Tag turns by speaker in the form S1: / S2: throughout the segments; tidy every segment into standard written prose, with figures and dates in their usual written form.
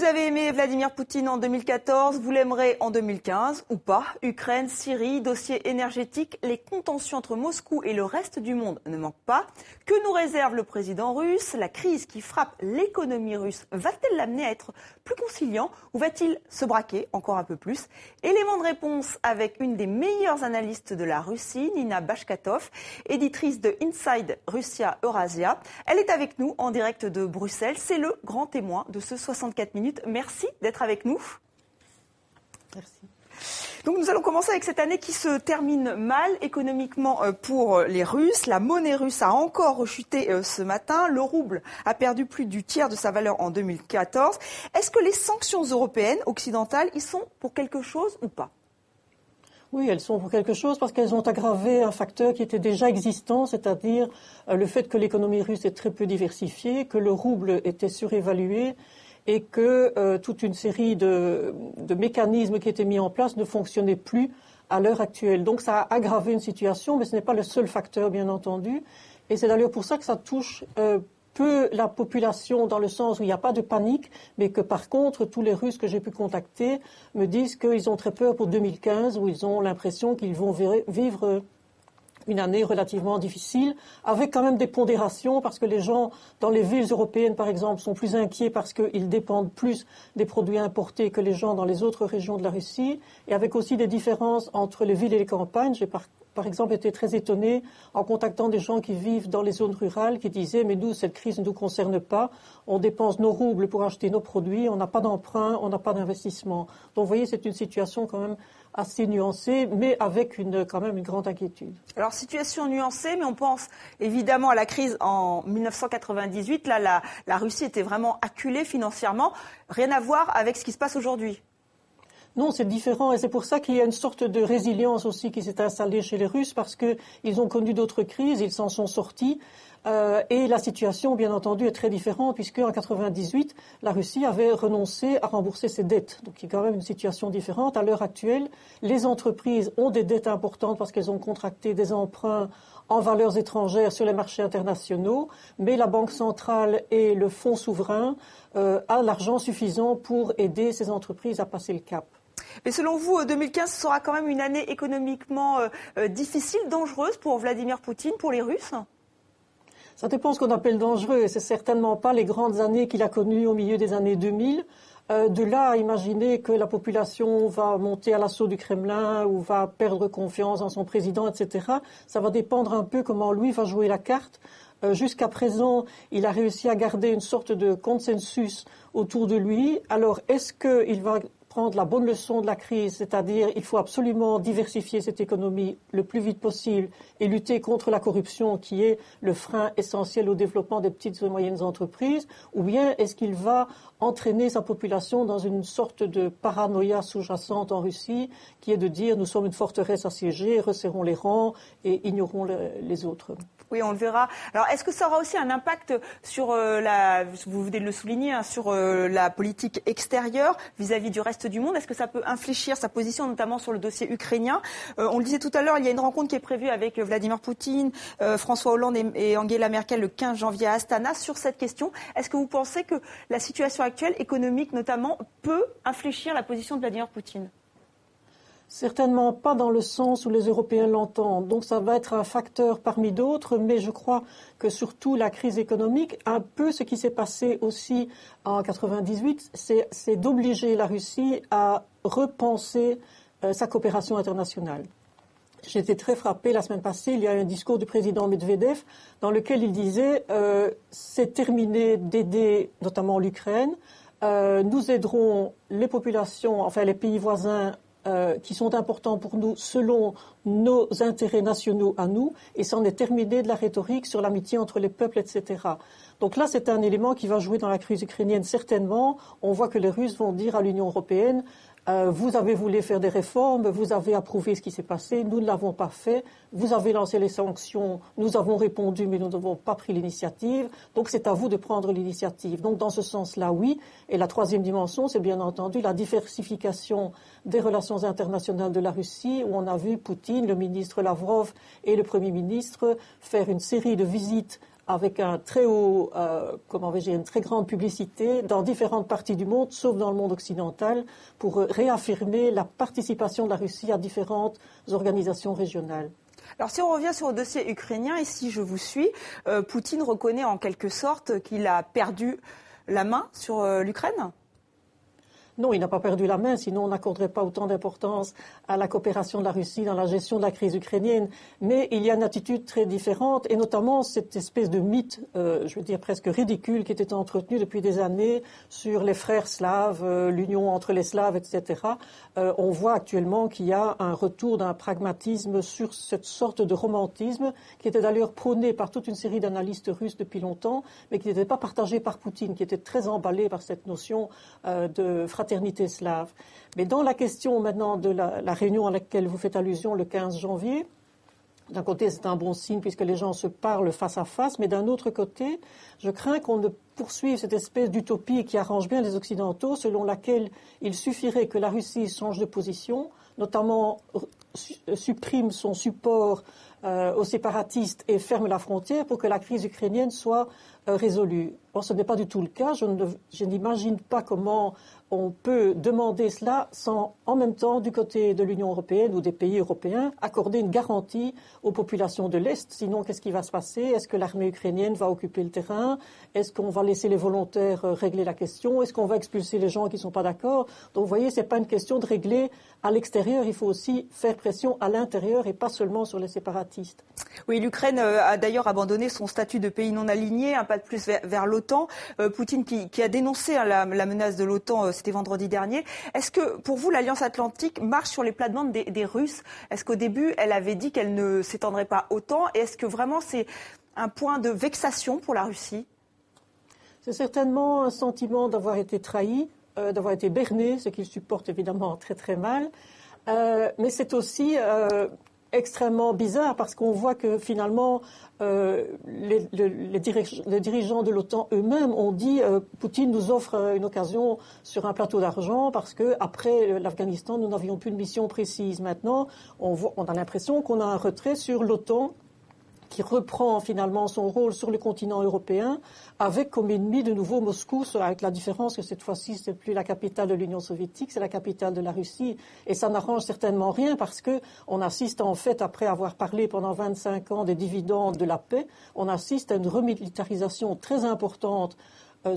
S1: Vous avez aimé Vladimir Poutine en 2014, vous l'aimerez en 2015 ou pas. Ukraine, Syrie, dossier énergétique, les contentions entre Moscou et le reste du monde ne manquent pas. Que nous réserve le président russe? La crise qui frappe l'économie russe va-t-elle l'amener à être plus conciliant ou va-t-il se braquer encore un peu plus? Élément de réponse avec une des meilleures analystes de la Russie, Nina Bashkatov, éditrice de Inside Russia Eurasia. Elle est avec nous en direct de Bruxelles. C'est le grand témoin de ce 64 minutes. Merci d'être avec nous.
S2: Merci.
S1: Donc nous allons commencer avec cette année qui se termine mal économiquement pour les Russes. La monnaie russe a encore rechuté ce matin. Le rouble a perdu plus du tiers de sa valeur en 2014. Est-ce que les sanctions européennes, occidentales, y sont pour quelque chose ou pas ?
S2: Oui, elles sont pour quelque chose parce qu'elles ont aggravé un facteur qui était déjà existant, c'est-à-dire le fait que l'économie russe est très peu diversifiée, que le rouble était surévalué et que toute une série de mécanismes qui étaient mis en place ne fonctionnaient plus à l'heure actuelle. Donc ça a aggravé une situation, mais ce n'est pas le seul facteur, bien entendu. Et c'est d'ailleurs pour ça que ça touche peu la population dans le sens où il n'y a pas de panique, mais que par contre, tous les Russes que j'ai pu contacter me disent qu'ils ont très peur pour 2015, où ils ont l'impression qu'ils vont vivre une année relativement difficile, avec quand même des pondérations, parce que les gens dans les villes européennes, par exemple, sont plus inquiets parce qu'ils dépendent plus des produits importés que les gens dans les autres régions de la Russie, et avec aussi des différences entre les villes et les campagnes. J'ai par exemple été très étonnée en contactant des gens qui vivent dans les zones rurales, qui disaient « mais nous, cette crise ne nous concerne pas, on dépense nos roubles pour acheter nos produits, on n'a pas d'emprunt, on n'a pas d'investissement ». Donc vous voyez, c'est une situation quand même assez nuancée, mais avec quand même une grande inquiétude.
S1: Alors, situation nuancée, mais on pense évidemment à la crise en 1998. Là, la Russie était vraiment acculée financièrement. Rien à voir avec ce qui se passe aujourd'hui.
S2: Non, c'est différent et c'est pour ça qu'il y a une sorte de résilience aussi qui s'est installée chez les Russes parce qu'ils ont connu d'autres crises, ils s'en sont sortis. Et la situation, bien entendu, est très différente puisque en 1998, la Russie avait renoncé à rembourser ses dettes. Donc, il y a quand même une situation différente. À l'heure actuelle, les entreprises ont des dettes importantes parce qu'elles ont contracté des emprunts en valeurs étrangères sur les marchés internationaux, mais la Banque centrale et le Fonds souverain ont l'argent suffisant pour aider ces entreprises à passer le cap.
S1: Mais selon vous, 2015 sera quand même une année économiquement difficile, dangereuse pour Vladimir Poutine, pour les Russes ?
S2: Ça dépend de ce qu'on appelle dangereux, et c'est certainement pas les grandes années qu'il a connues au milieu des années 2000. De là à imaginer que la population va monter à l'assaut du Kremlin ou va perdre confiance en son président, etc., ça va dépendre un peu comment lui va jouer la carte. Jusqu'à présent, il a réussi à garder une sorte de consensus autour de lui. Alors, est-ce qu'il va prendre la bonne leçon de la crise, c'est-à-dire il faut absolument diversifier cette économie le plus vite possible et lutter contre la corruption qui est le frein essentiel au développement des petites et moyennes entreprises, ou bien est-ce qu'il va entraîner sa population dans une sorte de paranoïa sous-jacente en Russie qui est de dire nous sommes une forteresse assiégée, resserrons les rangs et ignorons les autres.
S1: Oui, on le verra. Alors, est-ce que ça aura aussi un impact sur vous venez de le souligner, sur la politique extérieure vis-à-vis du reste du monde? Est-ce que ça peut infléchir sa position, notamment sur le dossier ukrainien? On le disait tout à l'heure, il y a une rencontre qui est prévue avec Vladimir Poutine, François Hollande et Angela Merkel le 15 janvier à Astana sur cette question. Est-ce que vous pensez que la situation actuelle, économique notamment, peut infléchir la position de Vladimir Poutine?
S2: Certainement pas dans le sens où les Européens l'entendent. Donc ça va être un facteur parmi d'autres, mais je crois que surtout la crise économique, un peu ce qui s'est passé aussi en 1998, c'est d'obliger la Russie à repenser sa coopération internationale. J'ai été très frappée la semaine passée, il y a eu un discours du président Medvedev dans lequel il disait c'est terminé d'aider notamment l'Ukraine, nous aiderons les populations, enfin les pays voisins qui sont importants pour nous selon nos intérêts nationaux à nous, et c'en est terminé de la rhétorique sur l'amitié entre les peuples, etc. Donc là, c'est un élément qui va jouer dans la crise ukrainienne certainement. On voit que les Russes vont dire à l'Union européenne vous avez voulu faire des réformes, vous avez approuvé ce qui s'est passé, nous ne l'avons pas fait, vous avez lancé les sanctions, nous avons répondu mais nous n'avons pas pris l'initiative, donc c'est à vous de prendre l'initiative. Donc dans ce sens-là, oui. Et la troisième dimension, c'est bien entendu la diversification des relations internationales de la Russie, où on a vu Poutine, le ministre Lavrov et le Premier ministre faire une série de visites avec un très haut, une très grande publicité dans différentes parties du monde, sauf dans le monde occidental, pour réaffirmer la participation de la Russie à différentes organisations régionales.
S1: Alors si on revient sur le dossier ukrainien, et si je vous suis, Poutine reconnaît en quelque sorte qu'il a perdu la main sur l'Ukraine ?
S2: Non, il n'a pas perdu la main, sinon on n'accorderait pas autant d'importance à la coopération de la Russie dans la gestion de la crise ukrainienne. Mais il y a une attitude très différente, et notamment cette espèce de mythe, presque ridicule, qui était entretenu depuis des années sur les frères slaves, l'union entre les Slaves, etc. On voit actuellement qu'il y a un retour d'un pragmatisme sur cette sorte de romantisme, qui était d'ailleurs prôné par toute une série d'analystes russes depuis longtemps, mais qui n'était pas partagé par Poutine, qui était très emballé par cette notion de fraternité slave. Mais dans la question maintenant de la réunion à laquelle vous faites allusion le 15 janvier, d'un côté c'est un bon signe puisque les gens se parlent face à face, mais d'un autre côté, je crains qu'on ne poursuive cette espèce d'utopie qui arrange bien les Occidentaux, selon laquelle il suffirait que la Russie change de position, notamment supprime son support aux séparatistes et ferme la frontière pour que la crise ukrainienne soit résolue. Or, ce n'est pas du tout le cas. Je n'imagine pas comment on peut demander cela sans, en même temps, du côté de l'Union européenne ou des pays européens, accorder une garantie aux populations de l'Est. Sinon, qu'est-ce qui va se passer? Est-ce que l'armée ukrainienne va occuper le terrain? Est-ce qu'on va laisser les volontaires régler la question? Est-ce qu'on va expulser les gens qui ne sont pas d'accord? Donc, vous voyez, ce n'est pas une question de régler à l'extérieur. Il faut aussi faire pression à l'intérieur et pas seulement sur les séparatistes.
S1: Oui, l'Ukraine a d'ailleurs abandonné son statut de pays non aligné, un pas de plus vers l'OTAN. Poutine qui a dénoncé la menace de l'OTAN, c'était vendredi dernier. Est-ce que, pour vous, l'Alliance Atlantique marche sur les plates-bandes des Russes? Est-ce qu'au début, elle avait dit qu'elle ne s'étendrait pas autant? Et est-ce que vraiment c'est un point de vexation pour la Russie?
S2: C'est certainement un sentiment d'avoir été trahi, d'avoir été berné, ce qu'ils supportent évidemment très très mal. Mais c'est aussi extrêmement bizarre parce qu'on voit que finalement les dirigeants de l'OTAN eux-mêmes ont dit Poutine nous offre une occasion sur un plateau d'argent parce que après l'Afghanistan nous n'avions plus de mission précise. Maintenant on a l'impression qu'on a un retrait sur l'OTAN qui reprend finalement son rôle sur le continent européen, avec comme ennemi de nouveau Moscou, avec la différence que cette fois-ci, ce n'est plus la capitale de l'Union soviétique, c'est la capitale de la Russie. Et ça n'arrange certainement rien parce qu'on assiste en fait, après avoir parlé pendant 25 ans des dividendes de la paix, on assiste à une remilitarisation très importante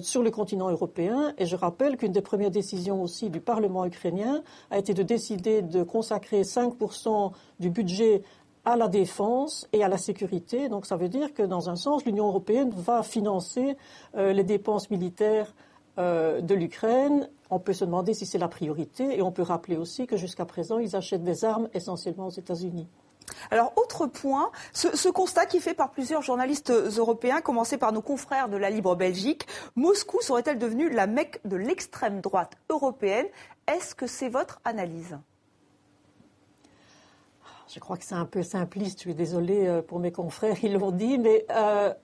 S2: sur le continent européen. Et je rappelle qu'une des premières décisions aussi du Parlement ukrainien a été de décider de consacrer 5% du budget à la défense et à la sécurité. Donc ça veut dire que dans un sens, l'Union européenne va financer les dépenses militaires de l'Ukraine. On peut se demander si c'est la priorité et on peut rappeler aussi que jusqu'à présent, ils achètent des armes essentiellement aux États-Unis.
S1: Alors, autre point, ce constat qui est fait par plusieurs journalistes européens, commencé par nos confrères de la Libre Belgique, Moscou serait-elle devenue la Mecque de l'extrême droite européenne? Est-ce que c'est votre analyse ?
S2: Je crois que c'est un peu simpliste, je suis désolée pour mes confrères, ils l'ont dit, mais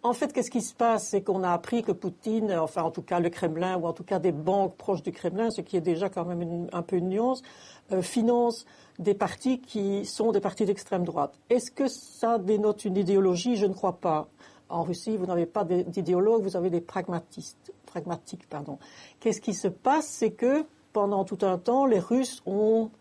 S2: en fait, qu'est-ce qui se passe? C'est qu'on a appris que Poutine, enfin en tout cas le Kremlin, ou en tout cas des banques proches du Kremlin, ce qui est déjà quand même un peu une nuance, finance des partis qui sont des partis d'extrême droite. Est-ce que ça dénote une idéologie? Je ne crois pas. En Russie, vous n'avez pas d'idéologues, vous avez des pragmatiques. Qu'est-ce qui se passe? C'est que pendant tout un temps, les Russes ont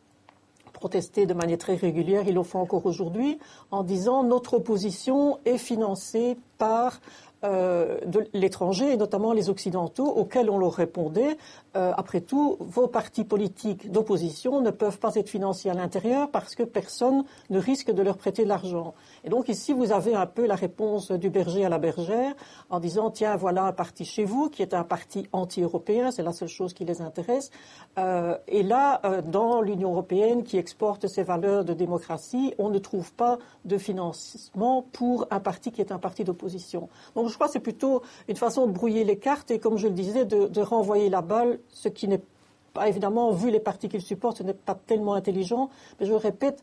S2: protester de manière très régulière, ils le font encore aujourd'hui, en disant notre opposition est financée par de l'étranger, et notamment les Occidentaux, auxquels on leur répondait après tout, vos partis politiques d'opposition ne peuvent pas être financés à l'intérieur parce que personne ne risque de leur prêter de l'argent. Et donc ici, vous avez un peu la réponse du berger à la bergère en disant, tiens, voilà un parti chez vous qui est un parti anti-européen, c'est la seule chose qui les intéresse. Et là, dans l'Union européenne qui exporte ses valeurs de démocratie, on ne trouve pas de financement pour un parti qui est un parti d'opposition. Donc je crois que c'est plutôt une façon de brouiller les cartes et, comme je le disais, de renvoyer la balle, ce qui n'est pas, évidemment, vu les partis qu'ils supportent, ce n'est pas tellement intelligent. Mais je le répète,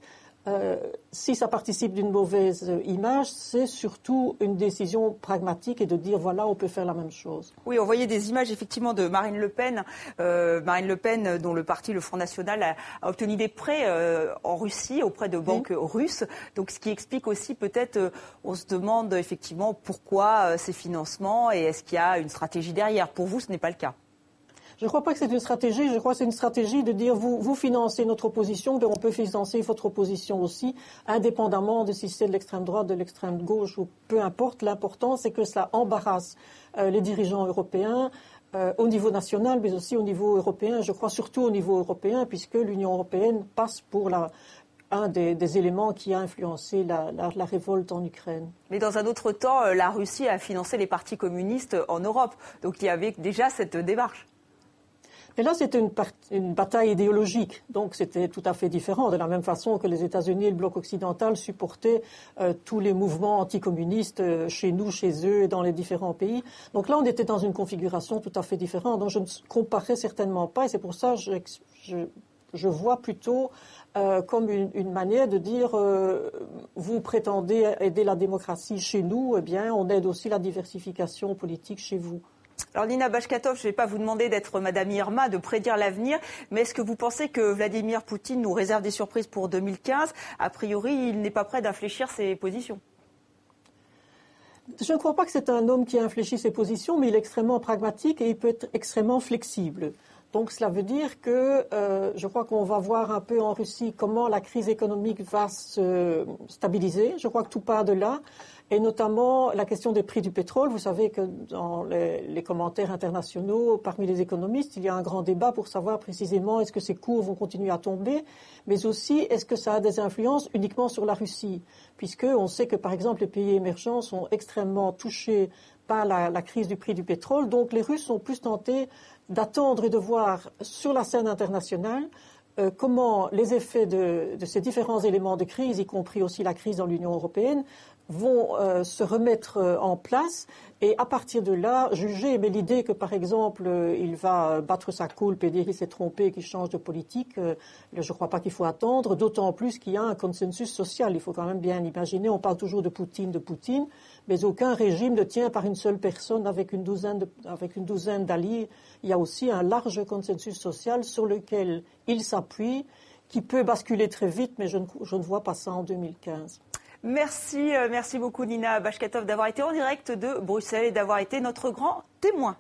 S2: si ça participe d'une mauvaise image, c'est surtout une décision pragmatique et de dire voilà, on peut faire la même chose.
S1: Oui, on voyait des images effectivement de Marine Le Pen. Marine Le Pen, dont le parti, le Front National, a obtenu des prêts en Russie auprès de banques russes. Donc, ce qui explique aussi peut-être, on se demande effectivement pourquoi ces financements et est-ce qu'il y a une stratégie derrière. Pour vous, ce n'est pas le cas.
S2: Je ne crois pas que c'est une stratégie. Je crois que c'est une stratégie de dire vous financez notre opposition, mais on peut financer votre opposition aussi, indépendamment de si c'est de l'extrême droite, de l'extrême gauche ou peu importe. L'important, c'est que ça embarrasse les dirigeants européens au niveau national, mais aussi au niveau européen. Je crois surtout au niveau européen, puisque l'Union européenne passe pour un des éléments qui a influencé la révolte en Ukraine.
S1: Mais dans un autre temps, la Russie a financé les partis communistes en Europe. Donc il y avait déjà cette démarche.
S2: Mais là, c'était une bataille idéologique, donc c'était tout à fait différent, de la même façon que les États-Unis et le bloc occidental supportaient tous les mouvements anticommunistes chez nous, chez eux et dans les différents pays. Donc là, on était dans une configuration tout à fait différente, donc je ne comparais certainement pas, et c'est pour ça que je vois plutôt comme une manière de dire vous prétendez aider la démocratie chez nous, eh bien, on aide aussi la diversification politique chez vous.
S1: Alors Nina Bashkatov, je ne vais pas vous demander d'être Madame Irma, de prédire l'avenir, mais est-ce que vous pensez que Vladimir Poutine nous réserve des surprises pour 2015 ? A priori, il n'est pas prêt d'infléchir ses positions.
S2: Je ne crois pas que c'est un homme qui infléchit ses positions, mais il est extrêmement pragmatique et il peut être extrêmement flexible. Donc cela veut dire que je crois qu'on va voir un peu en Russie comment la crise économique va se stabiliser. Je crois que tout part de là. Et notamment la question des prix du pétrole. Vous savez que dans les commentaires internationaux, parmi les économistes, il y a un grand débat pour savoir précisément est-ce que ces cours vont continuer à tomber, mais aussi est-ce que ça a des influences uniquement sur la Russie, puisqu'on sait que par exemple les pays émergents sont extrêmement touchés par la crise du prix du pétrole. Donc les Russes sont plus tentés d'attendre et de voir sur la scène internationale comment les effets de ces différents éléments de crise, y compris aussi la crise dans l'Union européenne, vont se remettre en place et à partir de là, juger. Mais l'idée que, par exemple, il va battre sa coulpe et dire qu'il s'est trompé et qu'il change de politique, je ne crois pas qu'il faut attendre, d'autant plus qu'il y a un consensus social. Il faut quand même bien imaginer, on parle toujours de Poutine, mais aucun régime ne tient par une seule personne avec une douzaine d'alliés. Il y a aussi un large consensus social sur lequel il s'appuie, qui peut basculer très vite, mais je ne vois pas ça en 2015.
S1: Merci beaucoup Nina Bashkatov d'avoir été en direct de Bruxelles et d'avoir été notre grand témoin.